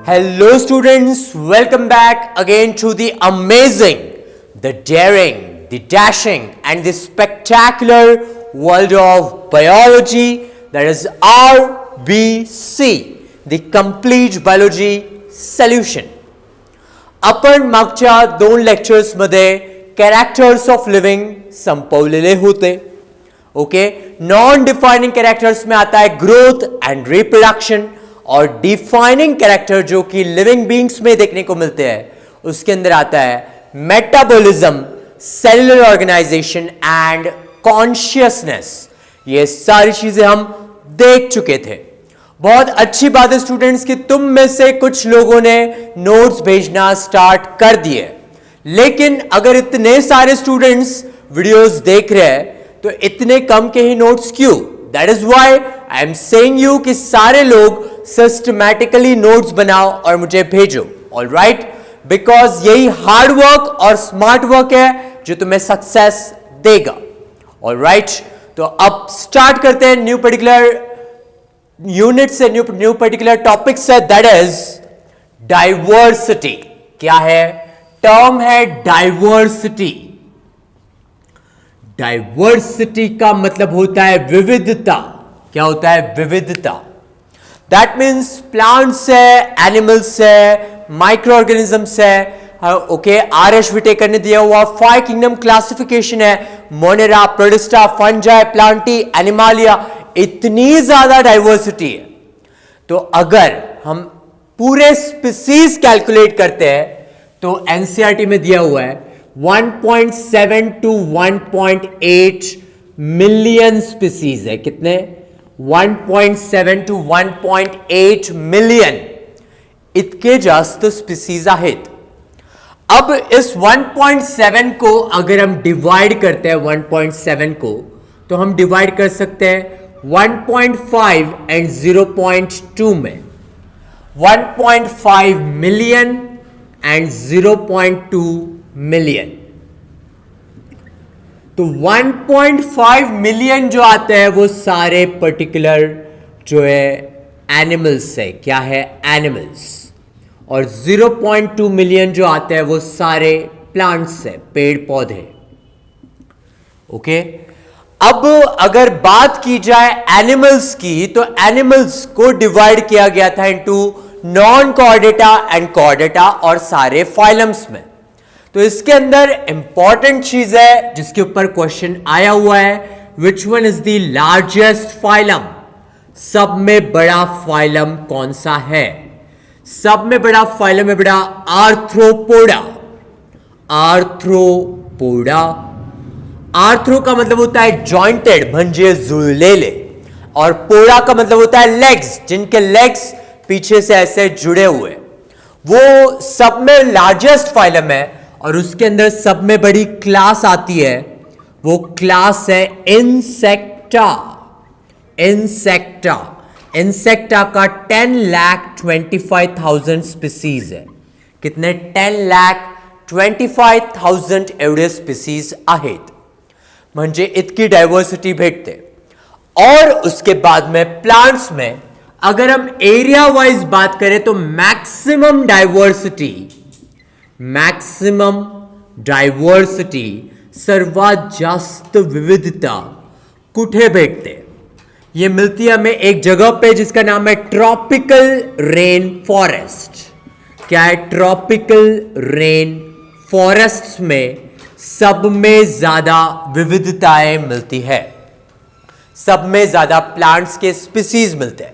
Hello students, welcome back again to the amazing, the daring, the dashing and the spectacular world of biology, that is RBC, the complete biology solution. आपण मागच्या 2 lectures मध्ये characters of living संपवलेले होते. Okay, non defining characters में आता है growth and reproduction, और defining character जो कि लिविंग बीइंग्स में देखने को मिलते हैं उसके अंदर आता है metabolism, cellular organisation and consciousness. ये सारी चीजें हम देख चुके थे. बहुत अच्छी बात है स्टूडेंट्स कि तुम में से कुछ लोगों ने नोट्स भेजना स्टार्ट कर दिए, लेकिन अगर इतने सारे स्टूडेंट्स वीडियोस देख रहे हैं तो इतने कम के ही नोट्स क्यों? That is why I am saying you कि सारे लोग सिस्टमैटिकली नोट्स बनाओ और मुझे भेजो. ऑलराइट, बिकॉज यही हार्ड वर्क और स्मार्ट वर्क है जो तुम्हें सक्सेस देगा. ऑलराइट, तो अब स्टार्ट करते हैं न्यू पर्टिकुलर यूनिट से, न्यू पर्टिकुलर टॉपिक से, दैट इज डाइवर्सिटी. क्या है? टर्म है डाइवर्सिटी. डाइवर्सिटी का मतलब होता है विविधता. क्या होता है? विविधता. दैट मीन्स प्लांट्स है, एनिमल्स है, माइक्रो ऑर्गेनिजम्स है. ओके, RS विटेकर ने दिया हुआ 5 किंगडम क्लासिफिकेशन है. Monera, protista, fungi, Plantae, Animalia. इतनी ज्यादा डाइवर्सिटी है. तो अगर हम पूरे स्पीसीज कैलकुलेट करते हैं तो एनसीईआरटी में दिया हुआ है 1.7 to 1.8 मिलियन स्पीसीज है. कितने? 1.7 to 1.8 मिलियन इतके जास्त स्पीसीज आहेत. अब इस 1.7 को अगर हम डिवाइड करते हैं 1.7 को, तो हम डिवाइड कर सकते हैं 1.5 एंड 0.2 में. 1.5 मिलियन एंड 0.2 मिलियन. तो 1.5 मिलियन जो आते हैं वो सारे पर्टिकुलर जो है एनिमल्स है. क्या है? एनिमल्स. और 0.2 मिलियन जो आते हैं वो सारे प्लांट्स है, पेड़ पौधे. ओके, अब अगर बात की जाए एनिमल्स की, तो एनिमल्स को डिवाइड किया गया था into non Chordata and Chordata और सारे फाइलम्स में. तो इसके अंदर इंपॉर्टेंट चीज है जिसके ऊपर क्वेश्चन आया हुआ है, which one is the largest phylum? सब में बड़ा फाइलम कौन सा है? सब में बड़ा फाइलम है बड़ा आर्थ्रोपोडा. आर्थ्रोपोडा. आर्थ्रो का मतलब होता है जॉइंटेड, म्हणजे जुळलेले, और पोडा का मतलब होता है लेग्स, जिनके लेग्स पीछे से ऐसे जुड़े हुए. वो सब में लार्जेस्ट फाइलम है और उसके अंदर सब में बड़ी क्लास आती है. वो क्लास है इंसेक्टा. इंसेक्टा. इंसेक्टा का 10,25,000 स्पीसीज है. कितने? 10,25,000 एवढे स्पीसीज आहेत. म्हणजे इतकी डायवर्सिटी भेटते. और उसके बाद में प्लांट्स में अगर हम एरिया वाइज बात करें तो मैक्सिमम डायवर्सिटी सर्वात जास्त विविधता कुठे भेटते? ये मिलती है हमें एक जगह पे जिसका नाम है ट्रॉपिकल रेन फॉरेस्ट. क्या है? ट्रॉपिकल रेन फॉरेस्ट में सब में ज्यादा विविधताएं मिलती है. सब में ज्यादा प्लांट्स के स्पीसीज मिलते हैं.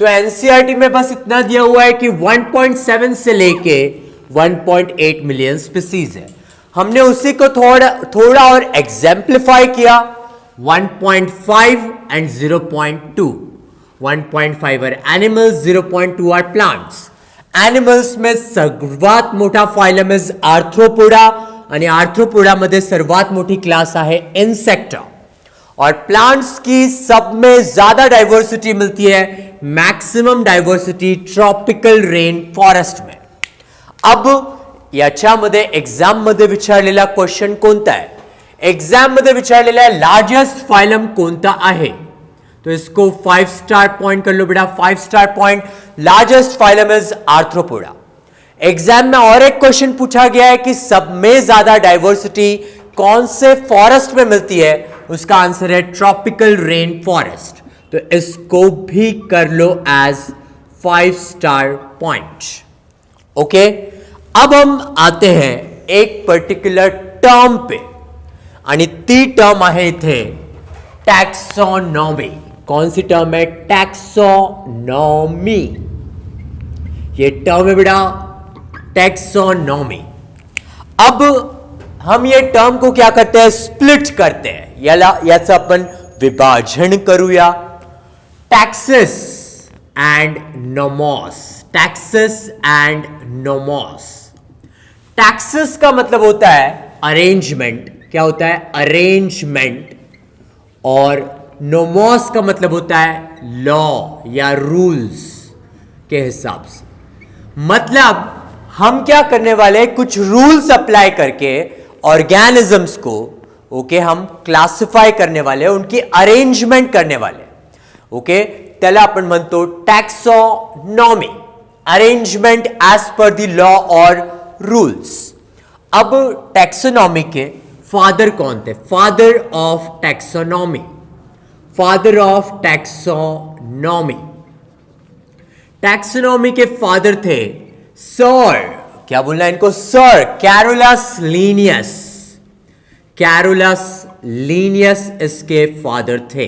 तो एनसीईआरटी में बस इतना दिया हुआ है कि 1.7 से लेके 1.8 मिलियन स्पीसीज है. हमने उसी को थोड़ा और एग्जाम्प्लीफाई किया. 1.5 and 0.2. 1.5 are animals, 0.2 are plants. Animals में सर्वात मोठा फाइलम इज आर्थ्रोपोडा, आणि आर्थ्रोपोडा मध्ये सर्वात मोठी क्लास आहे इंसेक्टा. और प्लांट्स की सब में ज्यादा डायवर्सिटी मिलती है, maximum diversity tropical rain forest में. अब याच्यामध्ये एग्जाम मध्ये विचारलेला क्वेश्चन कोणता आहे? एग्जाम मध्ये विचारलेला लार्जेस्ट फाइलम कोणता आहे? तो इसको 5 स्टार पॉइंट कर लो बेटा, 5 star point. Largest phylum is arthropoda. Exam में और एक क्वेश्चन पूछा गया है कि सब में ज्यादा डाइवर्सिटी कौन से फॉरेस्ट में मिलती है, उसका आंसर है ट्रॉपिकल रेन फॉरेस्ट। तो इसको भी कर लो एज 5 स्टार पॉइंट। ओके, अब हम आते हैं एक पर्टिक्युलर टर्म पे, आणि ती टर्म आहे इथे टैक्सोनॉमी। कौन सी टर्म है? टैक्सोनॉमी। ये टर्म है बेटा टैक्सोनॉमी। अब हम ये टर्म को क्या करते हैं? स्प्लिट करते हैं, याचं आपण विभाजन करूया। Taxes and nomos, taxes and nomos. Taxes का मतलब होता है अरेंजमेंट। क्या होता है? अरेंजमेंट। और नोमोस का मतलब होता है लॉ या रूल्स के हिसाब से। मतलब हम क्या करने वाले हैं? कुछ रूल्स अप्लाई करके ऑर्गेनिजम्स को हम क्लासिफाय करने वाले, उनकी अरेंजमेंट करने वाले। त्याला आपण म्हणतो taxonomy, arrangement as per the law और रूल्स। अब टैक्सोनॉमी के फादर कौन थे? Father of taxonomy, father of taxonomy, taxonomy के फादर थे सर, क्या बोलना है इनको? Sir Carolus Linnaeus. Carolus Linnaeus इसके फादर थे।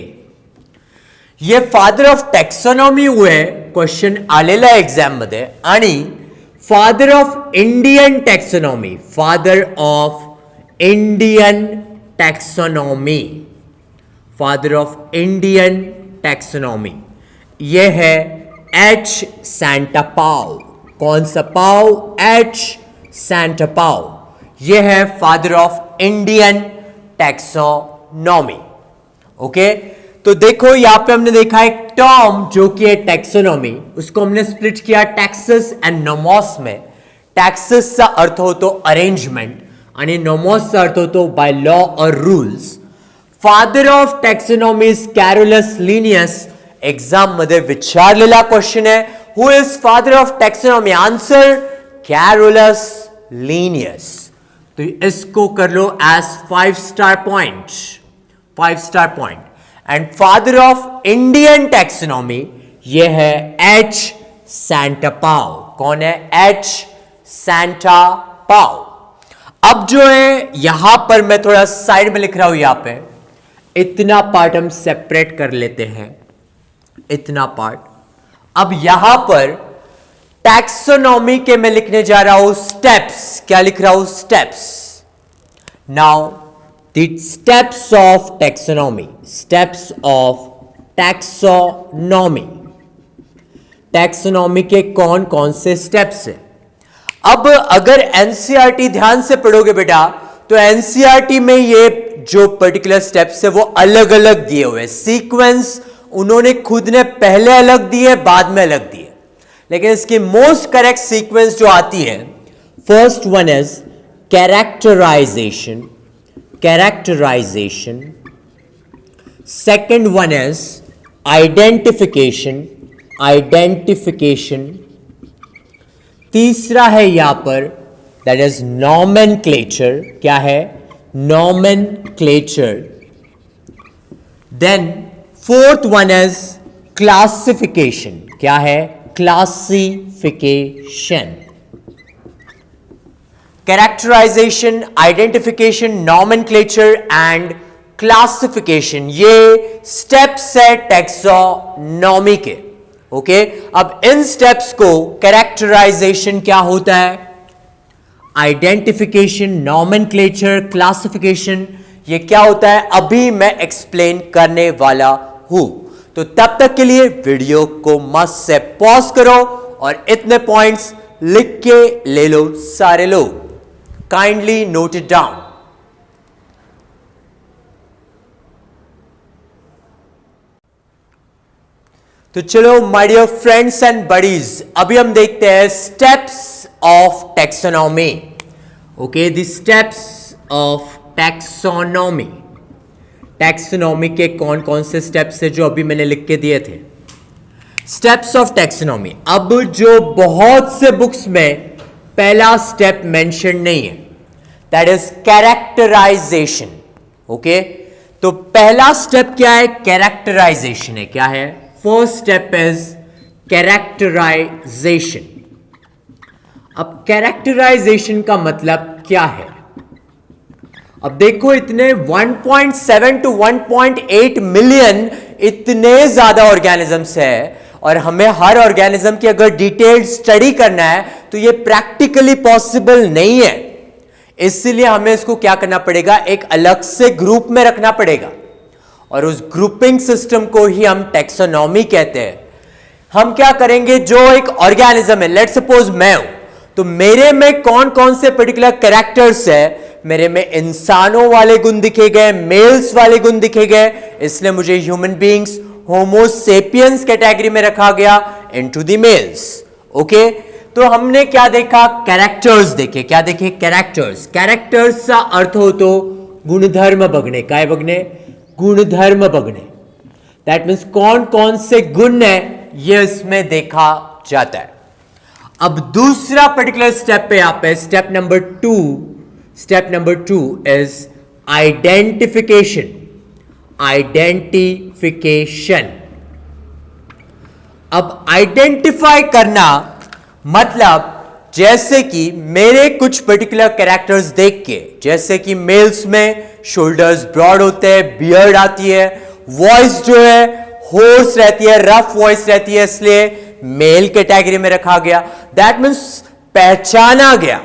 ये फादर ऑफ टैक्सोनॉमी हुए, क्वेश्चन आलेला एग्जाम मध्ये। आणि father of Indian taxonomy, father of Indian taxonomy, father of Indian taxonomy, ये है एच सैंटापाउ। कौन सा पाउ? एच सैंटापाउ। ये है father of Indian taxonomy. Okay, तो देखो यहां पे हमने देखा एक टर्म जो कि है टैक्सोनॉमी, उसको हमने स्प्लिट किया टैक्सेस एंड नोमोस में। टैक्सेस चा अर्थ होतो अरेंजमेंट आणि नोमोस चा अर्थ होतो बाय लॉ और rules. Father of taxonomy is Carolus Linnaeus. Exam मध्ये विचारलेला क्वेश्चन है, who is father of taxonomy? Answer Carolus Linnaeus. तो इसको कर लो as 5 star point, 5 star point. And father of Indian taxonomy ये है एच सैंटापाउ। कौन है? H Santapau. अब जो है यहां पर मैं थोड़ा साइड में लिख रहा हूं, यहां पे इतना पार्ट हम सेपरेट कर लेते हैं, इतना पार्ट। अब यहां पर टैक्सोनॉमी के मैं लिखने जा रहा हूं स्टेप्स। क्या लिख रहा हूं? Steps. Now the steps of taxonomy, steps of taxonomy. Taxonomy के कौन कौन से स्टेप्स हैं? अब अगर एनसीईआरटी ध्यान से पढ़ोगे बेटा, तो एनसीईआरटी में ये जो पर्टिकुलर स्टेप्स है वो अलग अलग दिए हुए। सीक्वेंस उन्होंने खुद ने पहले अलग दिए, बाद में अलग दिए, लेकिन इसकी मोस्ट करेक्ट सीक्वेंस जो आती है, first one is characterisation, characterisation. Second one is identification, identification. तीसरा है यहां पर दैट इज नॉमेनक्लेचर। क्या है? Nomenclature. Then fourth one is classification. क्या है? Classification. Characterisation, identification, nomenclature and classification, ये स्टेप्स है टैक्सोनॉमी के। ओके, अब इन स्टेप्स को कैरेक्टराइजेशन क्या होता है, आइडेंटिफिकेशन, नॉमेनक्लेचर, क्लासिफिकेशन, ये क्या होता है अभी मैं एक्सप्लेन करने वाला हूं। तो तब तक के लिए वीडियो को मस्त से पॉज करो और इतने पॉइंट्स लिख के ले लो सारे लोग, काइंडली नोट इट डाउन। तो चलो my dear friends and buddies, अभी हम देखते हैं steps of taxonomy. Okay, the steps of taxonomy. Taxonomy के कौन कौन से स्टेप्स है जो अभी मैंने लिख के दिए थे। स्टेप्स ऑफ टैक्सोनॉमी, अब जो बहुत से बुक्स में पहला स्टेप मेंशन नहीं है, दैट इज कैरेक्टराइजेशन। ओके, तो पहला स्टेप क्या है? कैरेक्टराइजेशन है। क्या है? First step is characterisation. अब कैरेक्टराइजेशन का मतलब क्या है? अब देखो, इतने 1.7 to 1.8 मिलियन इतने ज्यादा ऑर्गेनिजम्स है, और हमें हर ऑर्गेनिज्म की अगर डिटेल्ड स्टडी करना है तो ये प्रैक्टिकली पॉसिबल नहीं है। इसलिए हमें इसको क्या करना पड़ेगा? एक अलग से ग्रुप में रखना पड़ेगा, और उस ग्रुपिंग सिस्टम को ही हम टैक्सोनॉमी कहते हैं। हम क्या करेंगे? जो एक ऑर्गेनिज्म है, लेट्स सपोज मैं हूं, तो मेरे में कौन कौन से पर्टिकुलर कैरेक्टर्स है? मेरे में इंसानों वाले गुण दिखे गए, मेल्स वाले गुण दिखे गए, इसलिए मुझे ह्यूमन बींग्स होमो सेपियंस कैटेगरी में रखा गया इनटू द मेल्स। ओके, तो हमने क्या देखा? कैरेक्टर्स देखे। क्या देखे? कैरेक्टर्स। कैरेक्टर्स का अर्थ हो तो गुणधर्म बगने। काय बगने? गुणधर्म बगने। दैट मीन्स कौन कौन से गुण है ये इसमें देखा जाता है। अब दूसरा पर्टिकुलर स्टेप पे यहां पे step number 2, step number 2 is identification. Identification. अब आइडेंटिफाई करना मतलब, जैसे कि मेरे कुछ पर्टिकुलर कैरेक्टर्स देख के, जैसे कि मेल्स में शोल्डर्स ब्रॉड होते हैं, बियर्ड आती है, वॉइस जो है होर्स रहती है, रफ वॉइस रहती है, इसलिए मेल कैटेगरी में रखा गया। दैट मीन्स पहचाना गया।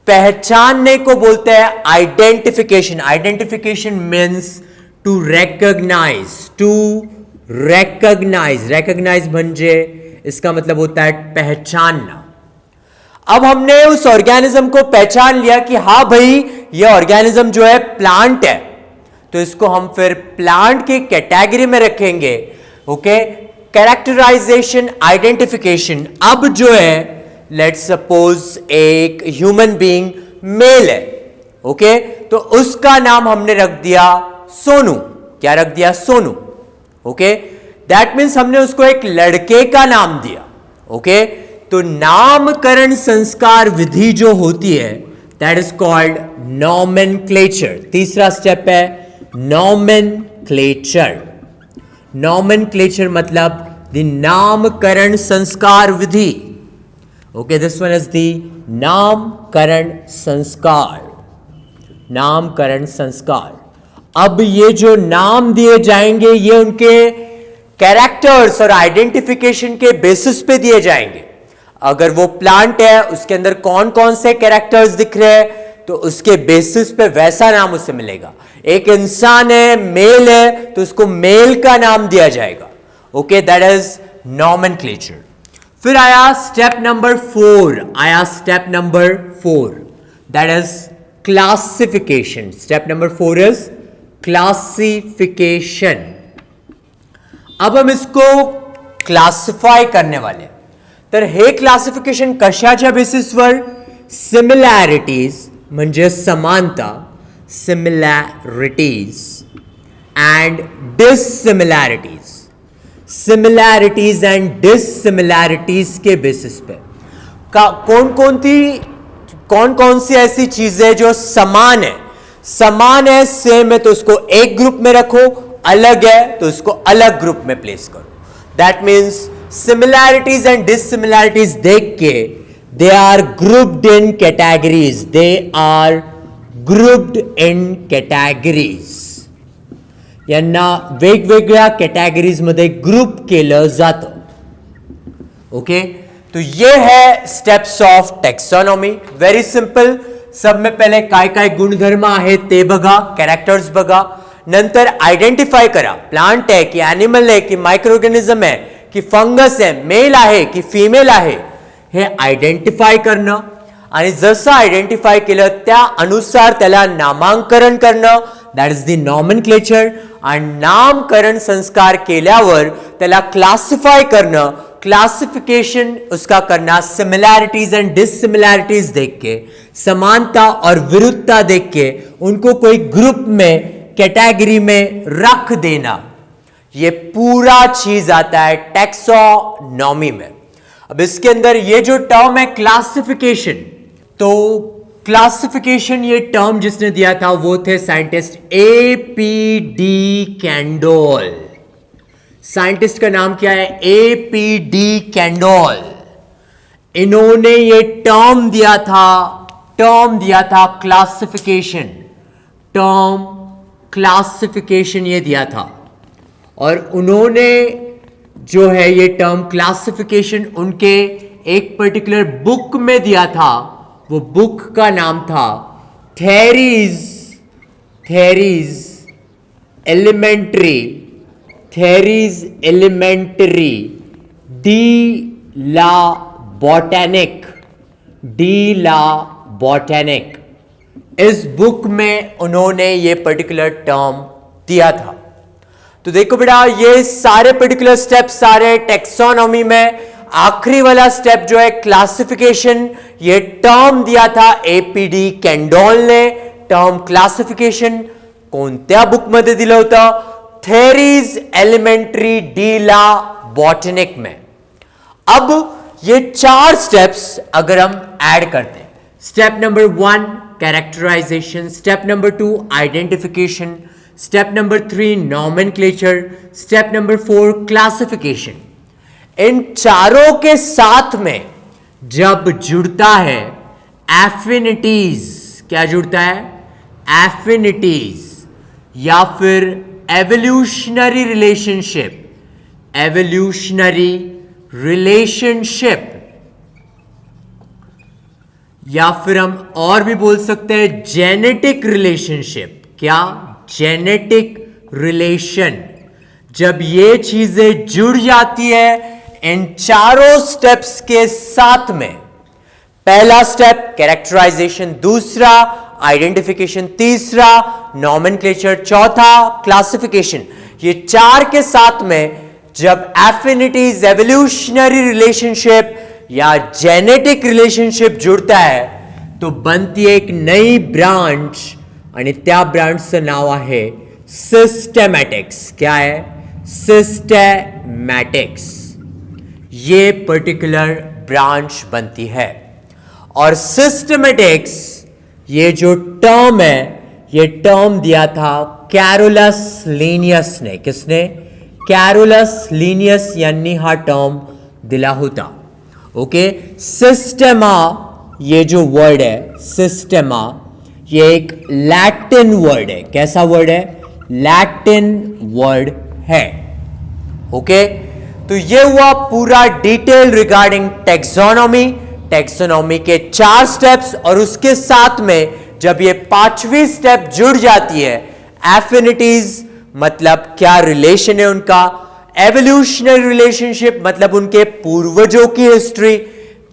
पहचानने को बोलते हैं identification. Identification means to recognise. To recognise, recognise म्हणजे इसका मतलब होता है पहचानना। अब हमने उस ऑर्गेनिज्म को पहचान लिया कि हाँ भाई, ये ऑर्गेनिज्म जो है प्लांट है, तो इसको हम फिर प्लांट की कैटेगरी में रखेंगे। Okay, characterisation, identification. अब जो है, लेट्स सपोज एक ह्यूमन बीइंग मेल है, ओके, तो उसका नाम हमने रख दिया सोनू। क्या रख दिया? सोनू। ओके, दैट मीन्स हमने उसको एक लड़के का नाम दिया। ओके, तो नामकरण संस्कार विधि जो होती है, दैट इज कॉल्ड नॉमेनक्लेचर। तीसरा स्टेप है नॉमेनक्लेचर। नॉमेनक्लेचर मतलब द नामकरण संस्कार विधि। Okay, this one is the नामकरण संस्कार। नामकरण संस्कार। अब ये जो नाम दिए जाएंगे, ये उनके कैरेक्टर्स और आइडेंटिफिकेशन के बेसिस पे दिए जाएंगे। अगर वो प्लांट है, उसके अंदर कौन कौन से कैरेक्टर्स दिख रहे हैं, तो उसके बेसिस पे वैसा नाम उसे मिलेगा। एक इंसान है, मेल है, तो उसको मेल का नाम दिया जाएगा। Okay, that is nomenclature. फिर आया स्टेप नंबर 4। आया step number 4, that is classification. Step number 4 is classification. अब हम इसको क्लासिफाय करने वाले हैं। तर हे क्लासिफिकेशन कशाच्या बेसिसवर? सिमिलॅरिटीज म्हणजे समानता, similarities and dissimilarities. Similarities and dissimilarities के बेसिस पे कौन कौन सी ऐसी चीजें जो समान है? समान है, सेम है, तो उसको एक ग्रुप में रखो, अलग है तो उसको अलग ग्रुप में प्लेस करो। That means similarities and dissimilarities देख के they are grouped in categories. They are grouped in categories. यांना वेगवेगळ्या कॅटेगरीज मध्ये ग्रुप केलं जातं। ओके, तो ये है steps of taxonomy. Very simple. सब में पहले काय काय गुणधर्म आहेत ते बघा, कॅरेक्टर्स बघा, नंतर आयडेंटिफाय करा, प्लांट आहे की ॲनिमल आहे की मायक्रो ऑर्गॅनिझम आहे की फंगस आहे, मेल आहे की फिमेल आहे, हे आयडेंटिफाय करणं, आणि जसं आयडेंटिफाय केलं त्या अनुसार त्याला नामांकरण करणं, दॅट इज द नॉमेनक्लेचर। आणि नामकरण संस्कार केल्यावर त्याला क्लासिफाय करणं, क्लासिफिकेशन उसका करना सिमिलैरिटीज एंड डिसिमिलैरिटीज देख के, समानता और विरुद्धता देख के उनको कोई ग्रुप में कैटेगरी में रख देना, ये पूरा चीज आता है टैक्सोनॉमी में। अब इसके अंदर ये जो टर्म है क्लासिफिकेशन, तो क्लासिफिकेशन ये टर्म जिसने दिया था वो थे साइंटिस्ट A.P.D. कैंडोल। साइंटिस्ट का नाम क्या है? A.P.D. कैंडोल। इन्होंने ये टर्म दिया था क्लासिफिकेशन, टर्म क्लासिफिकेशन ये दिया था। और उन्होंने जो है ये टर्म क्लासिफिकेशन उनके एक पर्टिकुलर बुक में दिया था। वो बुक का नाम था थेरीज एलिमेंट्री डी ला बॉटेनिक। इस बुक में उन्होंने ये पर्टिकुलर टर्म दिया था। तो देखो बेटा, ये सारे पर्टिकुलर स्टेप सारे टैक्सोनॉमी में आखिरी वाला स्टेप जो है क्लासिफिकेशन, ये टर्म दिया था A.P.D. कैंडोल ने। टर्म क्लासिफिकेशन कोणत्या बुक मध्ये दिलं होतं? थेरीज एलिमेंट्री डी ला बॉटनिक में। अब ये 4 स्टेप्स अगर हम ऐड करते हैं, step number 1 characterization, step number 2 identification, step number 3 nomenclature, step number 4 classification. इन चारों के साथ में जब जुड़ता है एफिनिटीज, क्या जुड़ता है? एफिनिटीज या फिर एवोल्यूशनरी रिलेशनशिप, या फिर हम और भी बोल सकते हैं जेनेटिक रिलेशनशिप। क्या? Genetic relation. जब ये चीजें जुड़ जाती है इन चारों स्टेप्स के साथ में, पहला स्टेप कैरेक्टराइजेशन, दूसरा आइडेंटिफिकेशन, तीसरा नॉमेनक्लेचर, चौथा क्लासिफिकेशन, ये 4 के साथ में जब एफिनिटीज, एवोल्यूशनरी रिलेशनशिप या जेनेटिक रिलेशनशिप जुड़ता है तो बनती एक नई ब्रांच आणि त्या ब्रांचचं नाव आहे सिस्टेमॅटिक्स। क्या है? सिस्टेमैटिक्स। ये पर्टिकुलर ब्रांच बनती है। और सिस्टेमैटिक्स ये जो टर्म है, ये टर्म दिया था कैरोलस लिनियस ने। किसने? कैरोलस लिनियस यांनी हा टर्म दिला होता। ओके, सिस्टेमा ये जो वर्ड है सिस्टेमा, ये एक लैटिन वर्ड है। कैसा वर्ड है? लैटिन वर्ड है। ओके, तो ये हुआ पूरा डिटेल रिगार्डिंग टैक्सोनॉमी के 4 स्टेप्स। और उसके साथ में जब ये 5वीं स्टेप जुड़ जाती है, एफिनिटीज मतलब क्या रिलेशन है उनका, एवोल्यूशनरी रिलेशनशिप मतलब उनके पूर्वजों की हिस्ट्री,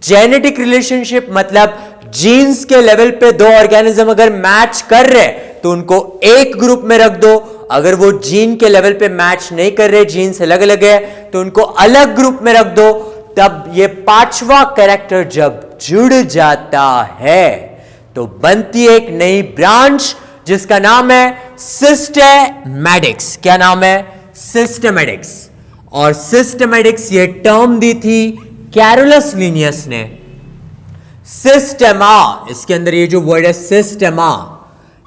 जेनेटिक रिलेशनशिप मतलब जीन्स के लेवल पे 2 ऑर्गेनिज्म अगर मैच कर रहे तो उनको एक ग्रुप में रख दो, अगर वो जीन के लेवल पे मैच नहीं कर रहे, जीन्स अलग अलग है, तो उनको अलग ग्रुप में रख दो। तब ये 5वां कैरेक्टर जब जुड़ जाता है तो बनती एक नई ब्रांच जिसका नाम है सिस्टेमैटिक्स। क्या नाम है? सिस्टेमैटिक्स। और सिस्टेमैटिक्स ये टर्म दी थी कैरोलस लिनियस ने। सिस्टेमा, इसके अंदर ये जो वर्ड है सिस्टेमा,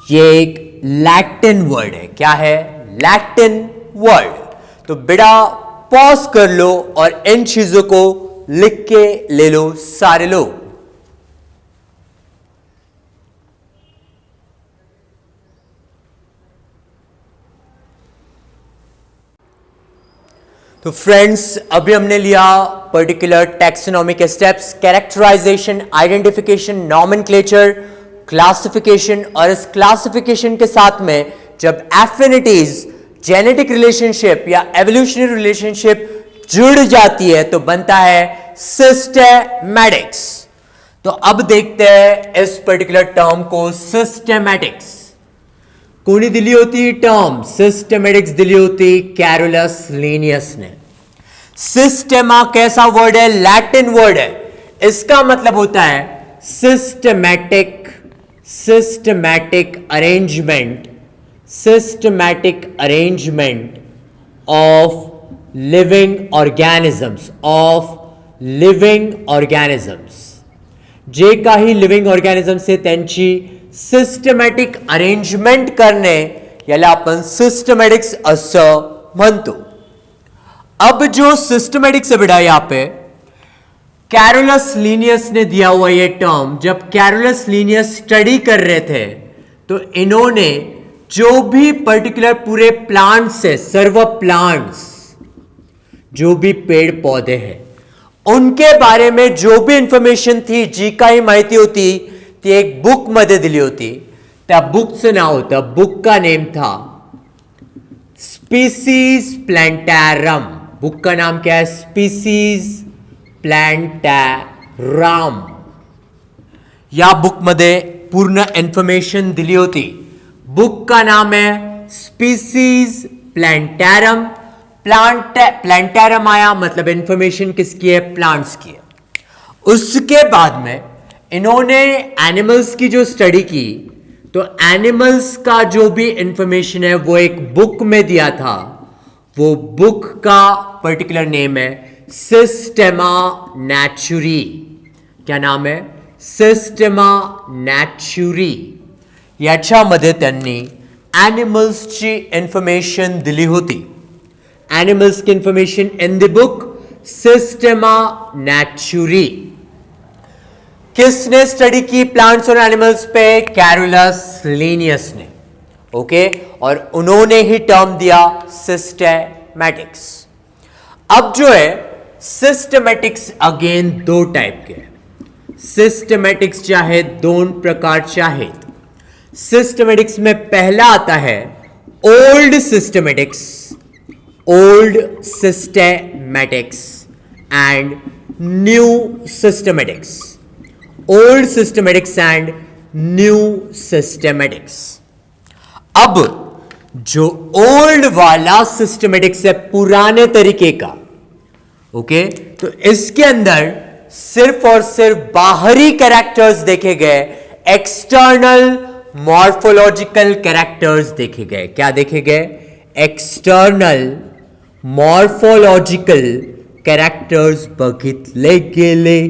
ये एक लैटिन वर्ड है। क्या है? Latin word. तो बेटा पॉज कर लो और इन चीजों को लिख के ले लो सारे लोग। तो फ्रेंड्स, अभी हमने लिया पर्टिकुलर टैक्सोनॉमी के steps, characterisation, identification, nomenclature, classification. और इस क्लासिफिकेशन के साथ में जब एफिनिटीज, जेनेटिक रिलेशनशिप या एवोल्यूशनरी रिलेशनशिप जुड़ जाती है तो बनता है सिस्टेमैटिक्स। तो अब देखते हैं इस पर्टिकुलर टर्म को, सिस्टेमैटिक्स। कोनी दिली होती टर्म सिस्टेमैटिक्स, दिली होती कैरोलस लिनियस ने। सिस्टेमा कैसा वर्ड है? लैटिन वर्ड है। इसका मतलब होता है systematic arrangement, systematic arrangement of living organisms, जे काही लिव्हिंग ऑर्गॅनिझम्स आहे त्यांची सिस्टमॅटिक अरेंजमेंट करणे याला आपण सिस्टमॅटिक्स असं म्हणतो. अब जो सिस्टमैटिक्स है बेटा यहां पे कैरोलस लीनियस ने दिया हुआ ये टर्म. जब कैरोलस लीनियस स्टडी कर रहे थे तो इन्होंने जो भी पर्टिकुलर पूरे प्लांट्स है, सर्व प्लांट्स, जो भी पेड़ पौधे हैं, उनके बारे में जो भी इंफॉर्मेशन थी, जी काही माहिती होती ती एक बुक मध्ये दिली होती. त्या बुकचं नाव होतं, बुक का नेम था स्पीसीज प्लॅन्टॅरम. बुक का नाम क्या है? स्पीसीज प्लॅन्टॅरम. या बुक मध्ये पूर्ण इन्फॉर्मेशन दिली होती. बुक का नाम है स्पीसीज प्लॅन्टॅरम. प्लैंटैरम आया मतलब इंफॉर्मेशन किसकी है? प्लांट्स की है. उसके बाद में इन्होंने एनिमल्स की जो स्टडी की तो एनिमल्स का जो भी इंफॉर्मेशन है वो एक बुक में दिया था. वो बुक का पर्टिकुलर नेम है सिस्टेमा नॅचुरी. क्या नाम है? सिस्टेमा नॅचुरी. याच्यामध्ये त्यांनी एनिमल्सची इन्फॉर्मेशन दिली होती. एनिमल्स की इंफॉर्मेशन इन द बुक सिस्टेमा नॅचुरी. किसने स्टडी की प्लांट्स और एनिमल्स पे? कैरोलस लीनियस ने. ओके, और उन्होंने ही टर्म दिया सिस्टेमैटिक्स. अब जो है सिस्टेमैटिक्स अगेन दो टाइप के हैं. सिस्टेमैटिक्स चाहे दोन प्रकारचे आहेत. सिस्टेमैटिक्स में पहला आता है old systematics and new systematics. Old systematics and new systematics. अब जो ओल्ड वाला सिस्टेमैटिक्स है, पुराने तरीके का, ओके, तो इसके अंदर सिर्फ और सिर्फ बाहरी कैरेक्टर्स देखे गए, एक्सटर्नल मॉर्फोलॉजिकल कैरेक्टर्स देखे गए. क्या देखे गए? एक्सटर्नल मॉर्फोलॉजिकल कैरेक्टर्स बघितले गेले.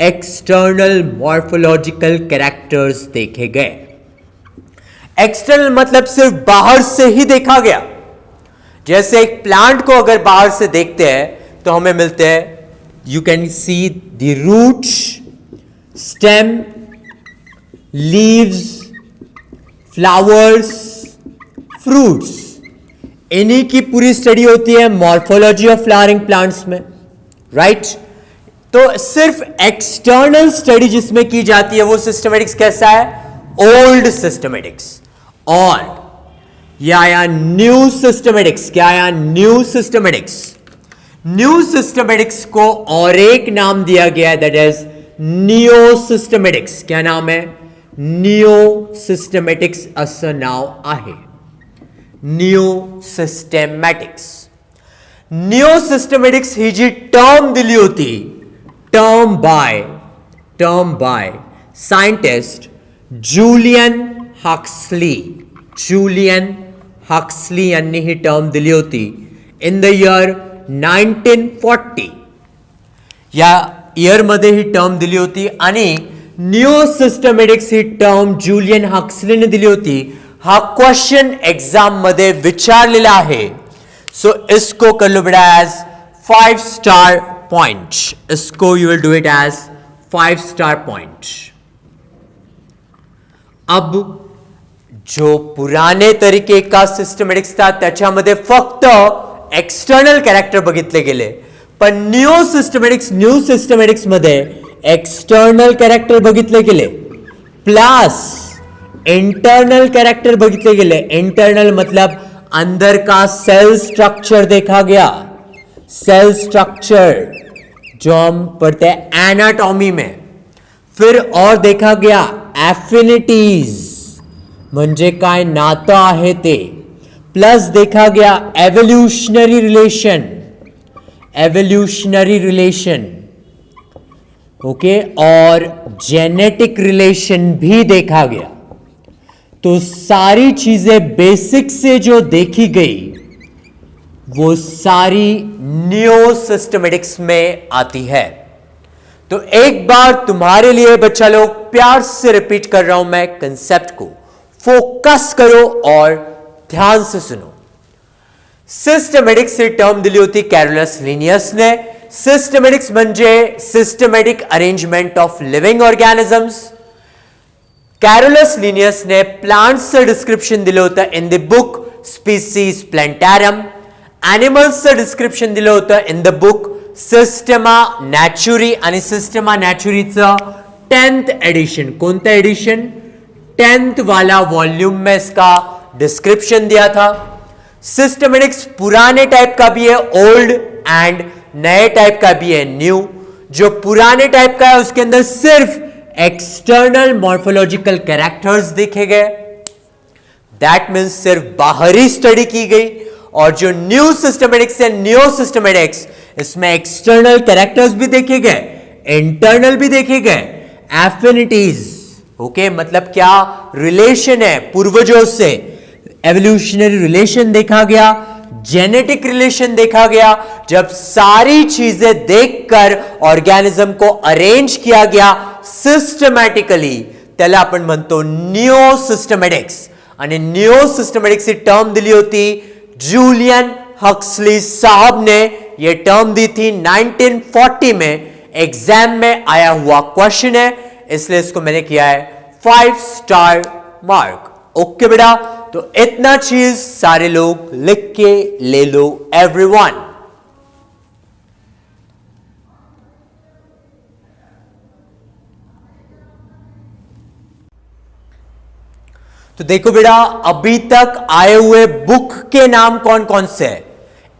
एक्सटर्नल मॉर्फोलॉजिकल कैरेक्टर्स देखे गए. एक्सटर्नल मतलब सिर्फ बाहर से ही देखा गया. जैसे एक प्लांट को अगर बाहर से देखते हैं तो हमें मिलते हैं, you can see the roots, stem, leaves, flowers, fruits. इन्हीं की पूरी स्टडी होती है मॉर्फोलॉजी ऑफ फ्लावरिंग प्लांट्स में, राइट. तो सिर्फ एक्सटर्नल स्टडी जिसमें की जाती है वो सिस्टमैटिक्स कैसा है? Old systematics. और यह आया न्यू सिस्टमैटिक्स. क्या आया? New systematics. न्यू सिस्टमैटिक्स को और एक नाम दिया गया है, दैट इज नियो सिस्टमैटिक्स. क्या नाम है? नियो सिस्टमैटिक्स असं नाव आहे. Neo systematics. नियो सिस्टमॅटिक्स ही जी टर्म दिली होती, term by scientist Julian Huxley. Julian Huxley यांनी ही टर्म दिली होती इन द इयर 1940. या इयर मध्ये ही टर्म दिली होती आणि न्यू सिस्टमॅटिक्स ही टर्म जुलियन हक्सलीने दिली होती. हा क्वेश्चन एग्जाम मध्ये विचारलेला आहे. सो इसको कर लो बेटा एज 5 स्टार पॉइंट. इसको you will do it as 5 star point. अब जो पुराने तरीके का सिस्टमॅटिक्स था त्याच्यामध्ये फक्त एक्सटर्नल कॅरेक्टर बघितले गेले. पण न्यू सिस्टमॅटिक्स मध्ये एक्सटर्नल कॅरेक्टर बघितले गेले प्लस इंटरनल कैरेक्टर बघितले गेले. इंटरनल मतलब अंदर का सेल स्ट्रक्चर देखा गया. सेल स्ट्रक्चर जो हम पढ़ते हैं एनाटॉमी में. फिर और देखा गया एफिनिटीज म्हणजे काय नातं आहे ते. प्लस देखा गया एवोल्यूशनरी रिलेशन, ओके, और जेनेटिक रिलेशन भी देखा गया. तो सारी चीजें बेसिक से जो देखी गई वो सारी न्यू सिस्टमेटिक्स में आती है। तो एक बार तुम्हारे लिए बच्चा लोग प्यार से रिपीट कर रहा हूं मैं कंसेप्ट को, फोकस करो और ध्यान से सुनो। सिस्टमॅटिक्स ही टर्म दिली होती कॅरोलस लिनियसने। सिस्टमॅटिक्स म्हणजे systematic arrangement of living organisms. Carolus लिनियसने प्लांट्सचं डिस्क्रिप्शन दिलं होतं in the book Species Plantarum. ॲनिमल्सचं डिस्क्रिप्शन दिलं होतं in the book Systema Naturae, आणि सिस्टमा नॅचुरीचं 10th एडिशन, कोणता एडिशन? 10th वाला वॉल्यूम में इसका डिस्क्रिप्शन दिया था। सिस्टमैटिक्स पुराने टाइप का भी है ओल्ड एंड नए टाइप का भी है न्यू। जो पुराने टाइप का है उसके अंदर सिर्फ एक्सटर्नल मॉर्फोलॉजिकल कैरेक्टर्स देखे गए, दैट मीन्स सिर्फ बाहरी स्टडी की गई। और जो न्यू सिस्टमैटिक्स है, न्यू सिस्टमैटिक्स, इसमें एक्सटर्नल कैरेक्टर्स भी देखे गए, इंटरनल भी देखे गए, एफिनिटीज, ओके, मतलब क्या रिलेशन है पूर्वजों से, एवोल्यूशनरी रिलेशन देखा गया, जेनेटिक रिलेशन देखा गया। जब सारी चीजें देखकर ऑर्गेनिज्म को अरेंज किया गया सिस्टमॅटिकली, त्याला आपण म्हणतो न्यू सिस्टमॅटिक्स। आणि न्यू सिस्टमॅटिक्स ही टर्म दिली होती जूलियन हक्सली साहब ने। यह टर्म दी थी 1940 में, एग्जाम में आया हुआ क्वेश्चन है, इसलिए इसको मैंने किया है 5 स्टार मार्क। ओके बेटा, तो इतना चीज सारे लोग लिख के ले लो एवरीवन। तो देखो बेटा, अभी तक आए हुए बुक के नाम कौन कौन से हैं?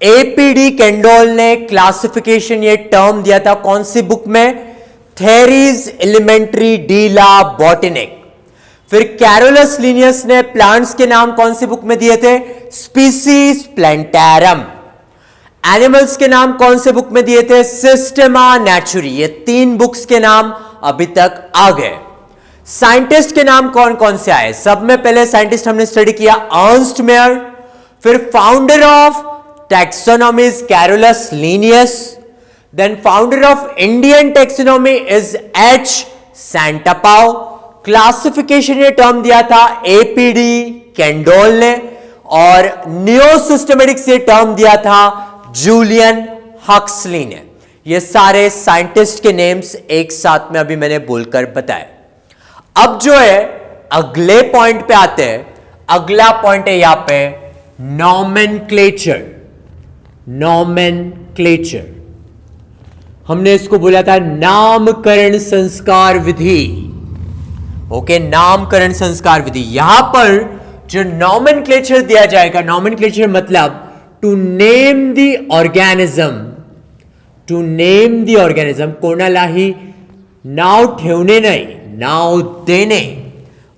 एपीडी कैंडोल ने क्लासिफिकेशन, ये टर्म दिया था कौन सी बुक में? थेरीज एलिमेंट्री डी ला बॉटनिक। फिर कैरोलस लिनियस ने प्लांट्स के नाम कौन सी बुक में दिए थे? स्पीसीज प्लैंटारम। एनिमल्स के नाम कौन से बुक में दिए थे? सिस्टमा नैचुरी। ये 3 बुक्स के नाम अभी तक आ गए। साइंटिस्ट के नाम कौन कौन से आए? सब में पहले साइंटिस्ट हमने स्टडी किया अर्नस्ट मेयर। फिर founder of taxonomy is Carolus Linnaeus. Then founder of Indian taxonomy is H Santapau. Classification ये टर्म दिया था एपीडी कैंडोल ने, और न्यू सिस्टमैटिक्स ये टर्म दिया था जूलियन हक्सली ने। ये सारे साइंटिस्ट के नेम्स एक साथ में अभी मैंने बोलकर बताए। अब जो है अगले पॉइंट पे आते हैं। अगला पॉइंट है यहां पे नॉमेनक्लेचर। नॉमेनक्लेचर हमने इसको बोला था नामकरण संस्कार विधि। ओके, नामकरण संस्कार विधि। यहां पर जो नॉमेनक्लेचर दिया जाएगा, नॉमेनक्लेचर मतलब to name the organism, to name the organism, कोणालाही नाव ठेवणे नाही, नाव देणे।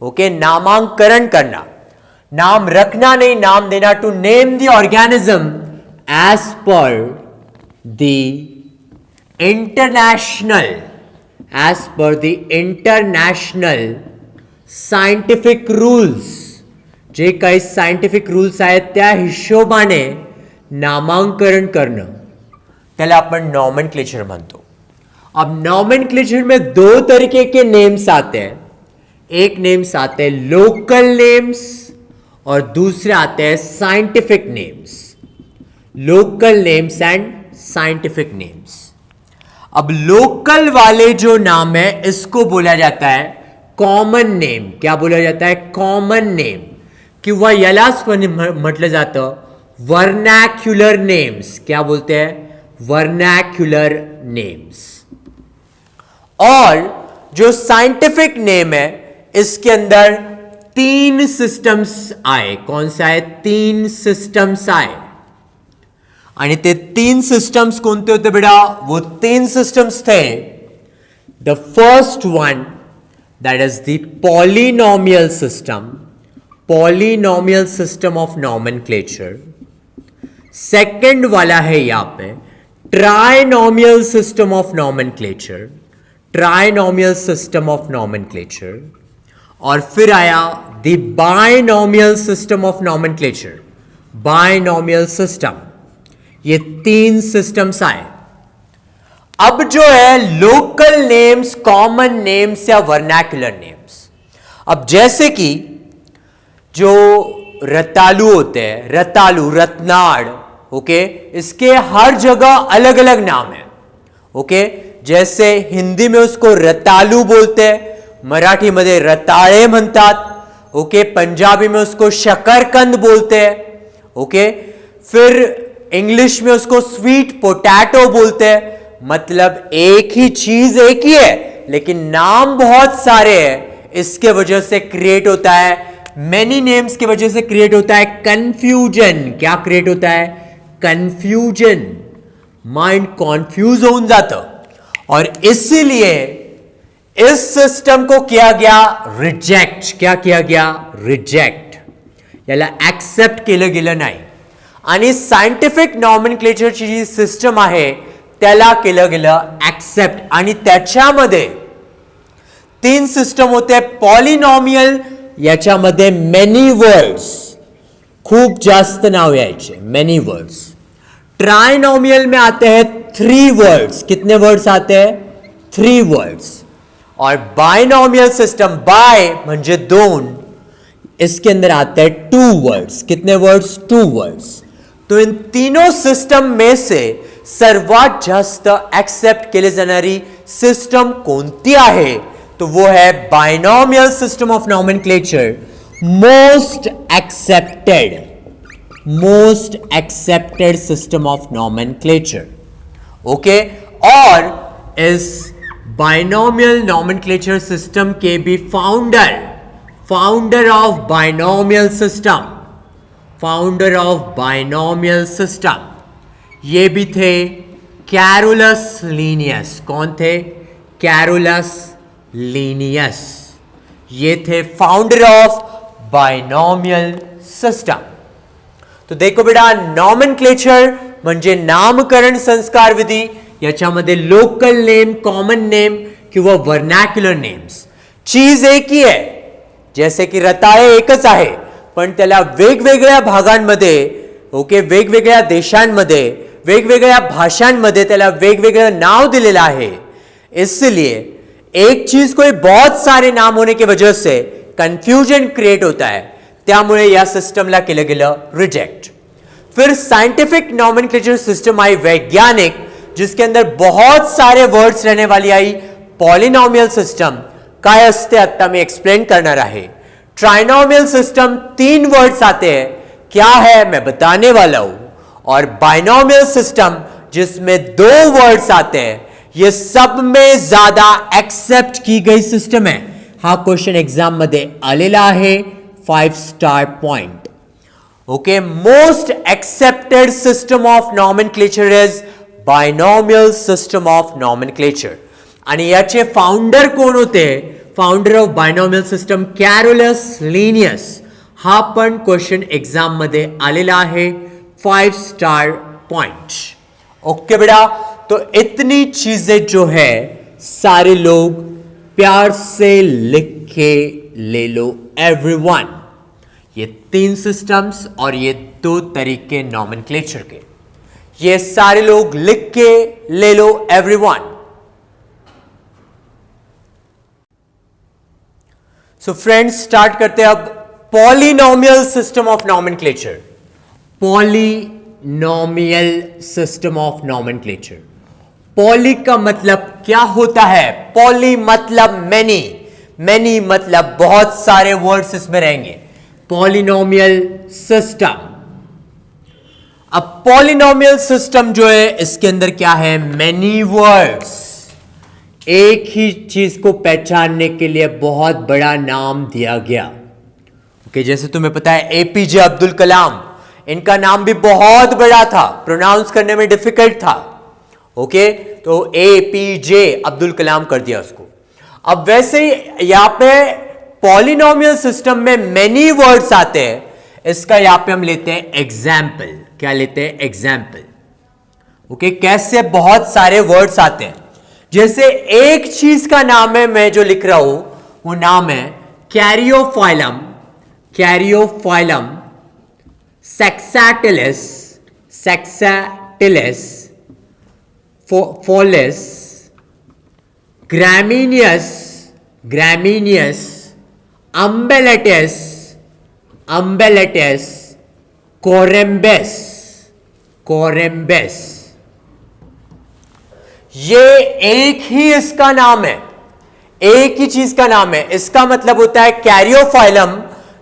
ओके, नामांकरण करना, नाम रखना नहीं, नाम देना। To name the organism as per the international, as per the international scientific rules. जे काही सायंटिफिक रूल्स आहेत त्या हिशोबाने नामांकरण करणं, त्याला आपण नॉमेनक्लेचर म्हणतो। अब नॉमेनक्लेचर में 2 तरीके के नेम्स आते हैं। एक नेम्स आते हैं लोकल नेम्स और दूसरे आते हैं scientific names. Local names and scientific names. अब लोकल वाले जो नाम है इसको बोला जाता है कॉमन नेम। क्या बोला जाता है? कॉमन नेम, किंवा यालाच म्हटलं जातं वर्नॅक्युलर नेम्स। क्या बोलते हैं? Vernacular names. और जो साइंटिफिक नेम है इसके अंदर 3 सिस्टम्स आए। कौन से आए? 3 सिस्टम्स आए। आणि ते 3 सिस्टम्स कोणते होते बेटा? वो 3 सिस्टम्स थे, the first one that is the polynomial system, polynomial system of nomenclature. Second वाला है यहां पे trinomial system of nomenclature, trinomial system of nomenclature. और फिर आया the binomial system of nomenclature, binomial system, ये 3 सिस्टम्स आए। अब जो है लोकल नेम्स, कॉमन नेम्स या वर्नैक्युलर नेम्स। अब जैसे कि जो रतालू होते हैं, रतालू, रत्नाड़, ओके, इसके हर जगह अलग अलग नाम है। ओके, जैसे हिंदी में उसको रतालू बोलते हैं, मराठी मध्ये रताळे म्हणतात, ओके, पंजाबी में उसको शकरकंद बोलते हैं, ओके, फिर इंग्लिश में उसको स्वीट पोटैटो बोलते हैं। मतलब एक ही चीज एक ही है, लेकिन नाम बहुत सारे हैं। इसके वजह से क्रिएट होता है, मेनी नेम्स की वजह से क्रिएट होता है कंफ्यूजन। क्या क्रिएट होता है? कंफ्यूजन। माइंड कॉन्फ्यूज होऊन जातं, और इसीलिए इस सिस्टम को किया गया रिजेक्ट। क्या किया गया? रिजेक्ट। याला ऍक्सेप्ट केलं गेलं नाही। आणि सायंटिफिक नॉमेनक्लेचरची जी सिस्टम आहे त्याला केलं गेलं ऍक्सेप्ट। आणि त्याच्यामध्ये 3 सिस्टम होते। पॉलिनॉमियल, याच्यामध्ये मेनी वर्ड्स, खूप जास्त नाव यायचे, मेनी वर्ड्स। ट्राइनॉमियल में आते हैं 3 वर्ड्स। कितने वर्ड्स आते हैं? 3 वर्ड्स। और बायनॉमियल सिस्टम, बाय म्हणजे 2, इसके अंदर आते हैं 2 वर्ड्स। कितने वर्ड्स? 2 वर्ड्स। तो इन तीनों सिस्टम में से सर्वात जास्त ऍक्सेप्ट केले जाणारी सिस्टम कोणती आहे? तो वो है binomial system of nomenclature, most accepted system of nomenclature. Okay, और इस बायनॉमियल नॉमेनक्लेचर सिस्टम के भी फाउंडर ऑफ बायनॉमियल सिस्टम, ये भी थे कैरोलस लीनियस। कौन थे? Carolus Linnaeus. ये थे फाउंडर ऑफ बायनॉमियल सिस्टम। तो देखो बेटा, नॉमेनक्लेचर म्हणजे नामकरण संस्कार विधी, याच्यामध्ये लोकल नेम, कॉमन नेम किंवा वर्नॅक्युलर नेम्स। चीज एक ही आहे, जैसे की रताळे एकच आहे, पण त्याला वेगवेगळ्या भागांमध्ये, ओके, वेगवेगळ्या देशांमध्ये, वेगवेगळ्या भाषांमध्ये त्याला वेगवेगळं नाव दिलेलं आहे। इसलिए एक चीज को बहुत सारे नाम होने की वजह से कंफ्यूजन क्रिएट होता है, त्यामुळे या सिस्टमला केलं गेलं रिजेक्ट। फिर साइंटिफिक नॉमेनक्लेचर सिस्टम आई, वैज्ञानिक, जिसके अंदर बहुत सारे वर्ड्स रहने वाली आई, पॉलिनॉमियल सिस्टम। काय असते आता मी एक्सप्लेन करणार आहे। ट्राइनॉमियल सिस्टम 3 वर्ड्स आते हैं, क्या है मैं बताने वाला हूं। और बायनॉमियल सिस्टम जिसमें 2 वर्ड्स आते हैं, ये सब में ज्यादा एक्सेप्ट की गई सिस्टम है। हा क्वेश्चन एग्जाम मध्ये आलेला आहे, 5 star point. Okay, most accepted system of nomenclature is binomial system of nomenclature. आणि याचे फाउंडर कोण होते? Founder of binomial system Carolus Linnaeus. हा पण क्वेश्चन एग्जाम मध्ये आलेला आहे, 5 स्टार पॉइंट। ओके बेटा, तो इतनी चीजें जो है सारे लोग प्यार से लिख के ले लो एवरीवन। ये 3 सिस्टम्स और ये 2 तरीके नॉमेनक्लेचर के, ये सारे लोग लिख के ले लो एवरीवन। सो फ्रेंड्स, स्टार्ट करते हैं अब polynomial system of nomenclature. Polynomial system of nomenclature. Poly का मतलब क्या होता है? पॉली मतलब मेनी, मेनी मतलब बहुत सारे वर्ड्स इसमें रहेंगे। Polynomial system. अब पॉलिनॉमियल सिस्टम जो है, इसके अंदर क्या है? Many words. एक ही चीज को पहचानने के लिए बहुत बड़ा नाम दिया गया। ओके, जैसे तुम्हें पता है एपीजे अब्दुल कलाम, इनका नाम भी बहुत बड़ा था, प्रोनाउंस करने में डिफिकल्ट था। ओके, तो एपीजे अब्दुल कलाम कर दिया उसको। अब वैसे ही यहां पे पॉलिनॉमियल सिस्टम में मेनी वर्ड्स आते हैं, इसका यहां पे हम लेते हैं एग्जाम्पल। क्या लेते हैं? एग्जाम्पल। ओके, कैसे बहुत सारे वर्ड्स आते हैं। जैसे एक चीज का नाम है, मैं जो लिख रहा हूं वो नाम है कैरियोफाइलम, कैरियोफाइलम, सेक्साटिलिस, सेक्साटिलिस, फोलिस, ग्रामिनियस, ग्रामिनियस, अम्बेलेटिस, अम्बेलेटिस, कोरेम्बेस, कोरेम्बेस। ये एक ही इसका नाम है, एक ही चीज का नाम है। इसका मतलब होता है कैरियोफाइलम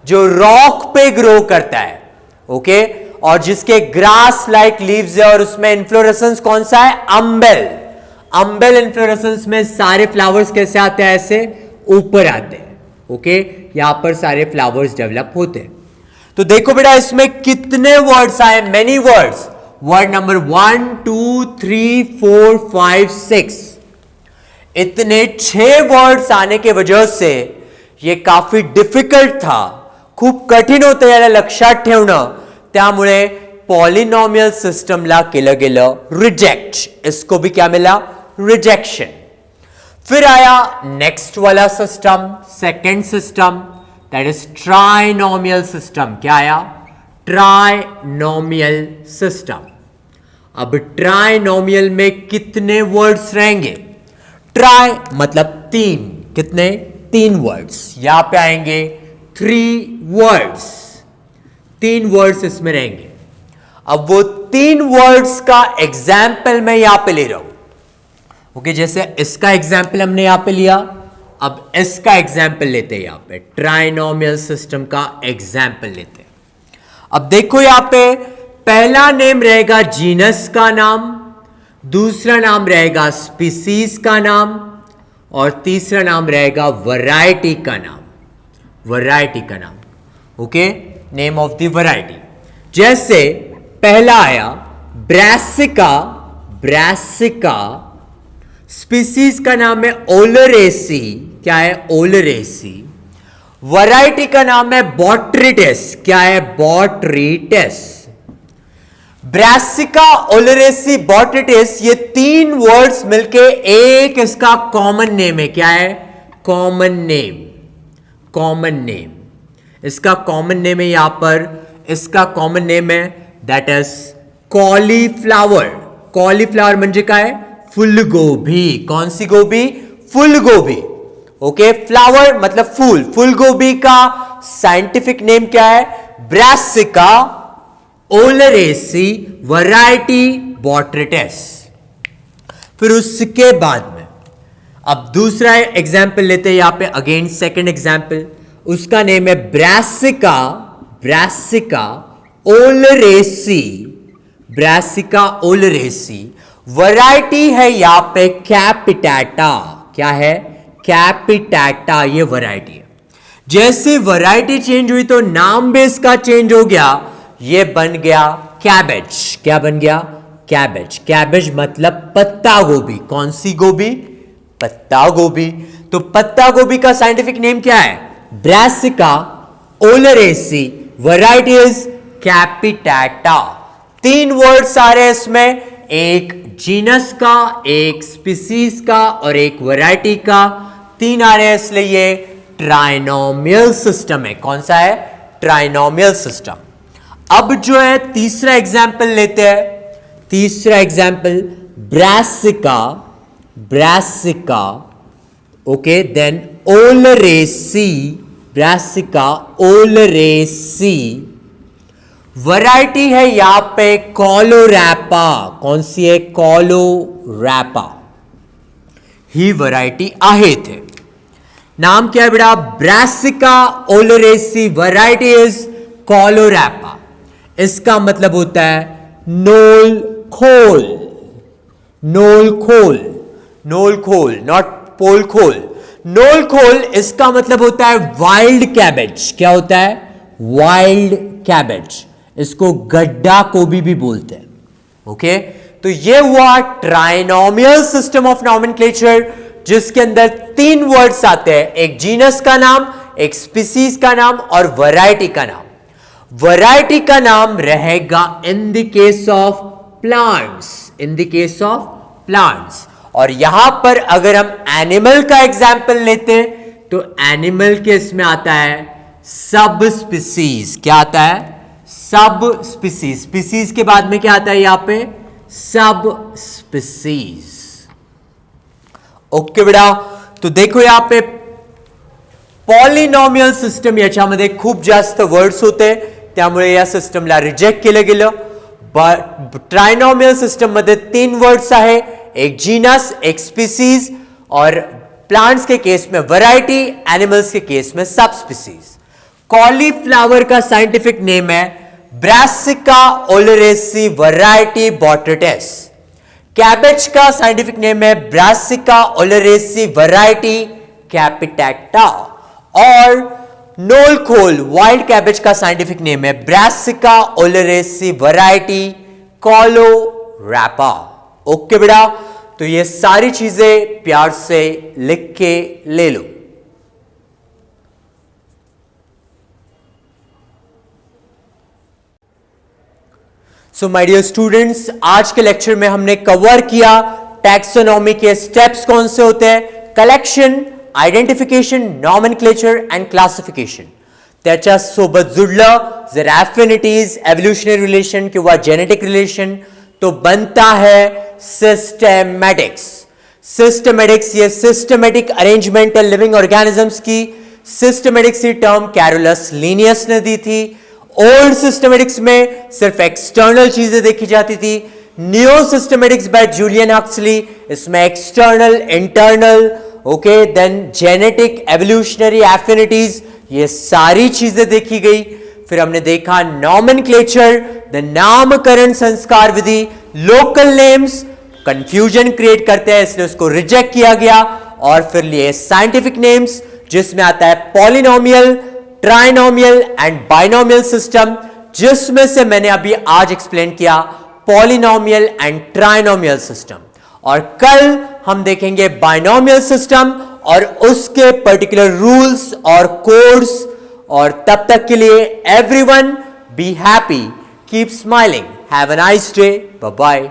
जो रॉक पे ग्रो करता है, ओके, और जिसके ग्रास लाइक लीव्स है और उसमें इन्फ्लोरेसेंस कौन सा है, अम्बेल। अम्बेल इन्फ्लोरेसेंस में सारे फ्लावर्स कैसे आते हैं, ऐसे ऊपर आते हैं, ओके, यहां पर सारे फ्लावर्स डेवलप होते हैं। तो देखो बेटा इसमें कितने वर्ड्स आए, मेनी वर्ड्स। वर्ड नंबर 1 2 3 4 5 6, इतने 6 वर्ड्स आने के वजह से ये काफी डिफिकल्ट था, खूप कठीण होतं याला लक्षात ठेवणं। त्यामुळे पॉलिनॉमियल सिस्टमला केलं गेलं रिजेक्ट, इसको भी क्या मिला, रिजेक्शन। फिर आया नेक्स्ट वाला system, second system, that is trinomial system. क्या आया, ट्राइनॉमियल सिस्टम। अब ट्राइनॉमियल में कितने वर्ड्स रहेंगे, ट्राई मतलब 3, कितने, 3 वर्ड्स, यहां पे आएंगे 3 वर्ड्स, 3 वर्ड्स इसमें रहेंगे। अब वो 3 वर्ड्स का एग्जाम्पल मैं यहां पे ले रहा हूं, ओके, जैसे इसका एग्जाम्पल हमने यहां पे लिया, अब इसका एग्जाम्पल लेते हैं, यहां पे ट्राइनॉमियल सिस्टम का एग्जाम्पल लेते हैं। अब देखो यहां पे पहला नेम रहेगा जीनस का नाम, दूसरा नाम रहेगा स्पीसीज का नाम, और तीसरा नाम रहेगा वैरायटी का नाम, वैरायटी का नाम, okay, name of the variety. जैसे पहला आया ब्रासिका, ब्रासिका, स्पीसीज का नाम है ओलरेसी, क्या है, ओलरेसी, वैरायटी का नाम है बॉट्रिटिस, क्या है, बॉट्रिटिस। ब्रासिका, ओलरेसी, बॉट्रिटिस, ये 3 वर्ड्स मिलके एक इसका कॉमन नेम है, क्या है, कॉमन नेम, कॉमन नेम। इसका कॉमन नेम है यहां पर, इसका कॉमन नेम है दैट इज कॉलीफ्लावर। कॉलीफ्लावर म्हणजे काय, फूलगोभी। कौन सी गोभी, फूलगोभी, ओके, फ्लावर मतलब फूल, फूलगोभी का साइंटिफिक नेम क्या है, ब्रासिका ओलरेसी, वैरायटी बॉट्रिटिस। फिर उसके बाद में अब दूसरा एग्जाम्पल लेते हैं यहां पे, अगेन सेकंड एग्जाम्पल, उसका नेम है brassica, brassica ओलरेसी, Brassica oleracea, variety है यहां पे कैपिटाटा, क्या है, कैपिटाटा, ये वैरायटी है। जैसे वैरायटी चेंज हुई तो नाम भी इसका चेंज हो गया, ये बन गया कैबेज। क्या बन गया, कैबेज। कैबेज मतलब पत्ता गोभी। कौन सी गोभी, पत्ता गोभी। तो पत्ता गोभी का साइंटिफिक नेम क्या है, Brassica oleracea, variety is capitata. 3 words आ रहे हैं इसमें, एक जीनस का, एक स्पीसीज का और एक वैरायटी का, 3 आ रहे हैं, इसलिए ये ट्राइनॉमियल सिस्टम है। कौन सा है, ट्राइनॉमियल सिस्टम। अब जो है तीसरा एग्जाम्पल लेते हैं, तीसरा example Brassica, Brassica, okay, then oleracea, Brassica oleracea, variety है यहां पे कॉलोरैपा। कौन सी है, कॉलोरैपा, ही वैरायटी आहे थे। नाम क्या है बेटा, ब्रासिका ओलरेसी, वैरायटी इज कॉलोरैपा। इसका मतलब होता है नोल खोल, नोल खोल, नोल खोल, नॉट पोल खोल, नोल खोल। इसका मतलब होता है वाइल्ड कैबेज। क्या होता है, वाइल्ड कैबेज। इसको गड्ढा गोभी भी बोलते हैं, ओके। तो ये हुआ ट्राइनॉमियल सिस्टम ऑफ नॉमेनक्लेचर, जिसके अंदर 3 वर्ड्स आते हैं, एक जीनस का नाम, एक स्पीसीज का नाम और वैरायटी का नाम। वैरायटी का नाम रहेगा in the case of plants, in the case of plants. और यहां पर अगर हम एनिमल का एग्जाम्पल लेते हैं तो एनिमल केस में आता है सब स्पीसीज। क्या आता है? Sub species. स्पीसीज के बाद में क्या आता है यहां पे? Sub species. ओके बेटा, तो देखो यहां पे पॉलिनॉमियल सिस्टम याच्यामध्ये खूप जास्त वर्ड्स होते, त्यामुळे या सिस्टमला रिजेक्ट केलं गेलं. ट्रायनॉमियल सिस्टम मध्ये 3 वर्ड्स आहे, एक जीनस, एक स्पीसीज, और प्लांट्स के केस में वैरायटी, एनिमल्स के केस में सब स्पीसीज. कॉलीफ्लावर का साइंटिफिक नेम है ब्रासिका ओलेरेसी वैरायटी बॉटरेटिस. कैबेज का साइंटिफिक नेम है ब्रासिका ओलेरेसी वैरायटी कैपिटेक्टा. और नोलखोल वाइल्ड कैबेज का साइंटिफिक नेम है ब्रासिका ओलेरेसी वैरायटी कोलोरापा. ओके बेटा, तो ये सारी चीजें प्यार से लिख के ले लो. सो माय डियर स्टूडेंट्स, आज के लेक्चर में हमने कवर किया टैक्सोनॉमी के स्टेप्स कौन से होते हैं. Collection, identification, nomenclature and classification. त्याच्या सोबत जुडलं जर एफिनिटीज, एव्होल्यूशनरी रिलेशन किंवा जेनेटिक रिलेशन, तो बनता है सिस्टेमैटिक्स. सिस्टेमैटिक्स ये सिस्टमैटिक अरेंजमेंट लिविंग ऑर्गेनिजम्स की. सिस्टमैटिक्स की टर्म कैरोलस लीनियस ने दी थी. ओल्ड सिस्टमैटिक्स में सिर्फ एक्सटर्नल चीजें देखी जाती थी. New systematics by Julian Huxley, इसमें external, internal, okay, then genetic, evolutionary, affinities, ये सारी चीजें देखी गई. फिर हमने देखा नॉमेनक्लेचर, द नामकरण संस्कार विधि. लोकल नेम्स कंफ्यूजन क्रिएट करते हैं, इसलिए उसको रिजेक्ट किया गया. और फिर लिए साइंटिफिक नेम्स, जिसमें आता है polynomial, trinomial and binomial system, जिसमें से मैंने अभी आज एक्सप्लेन किया पॉलिनोमियल एंड ट्राइनोमियल सिस्टम. और कल हम देखेंगे बाइनोमियल सिस्टम और उसके पर्टिकुलर रूल्स और कोड्स. और तब तक के लिए everyone be happy, keep smiling, have a nice day, bye bye.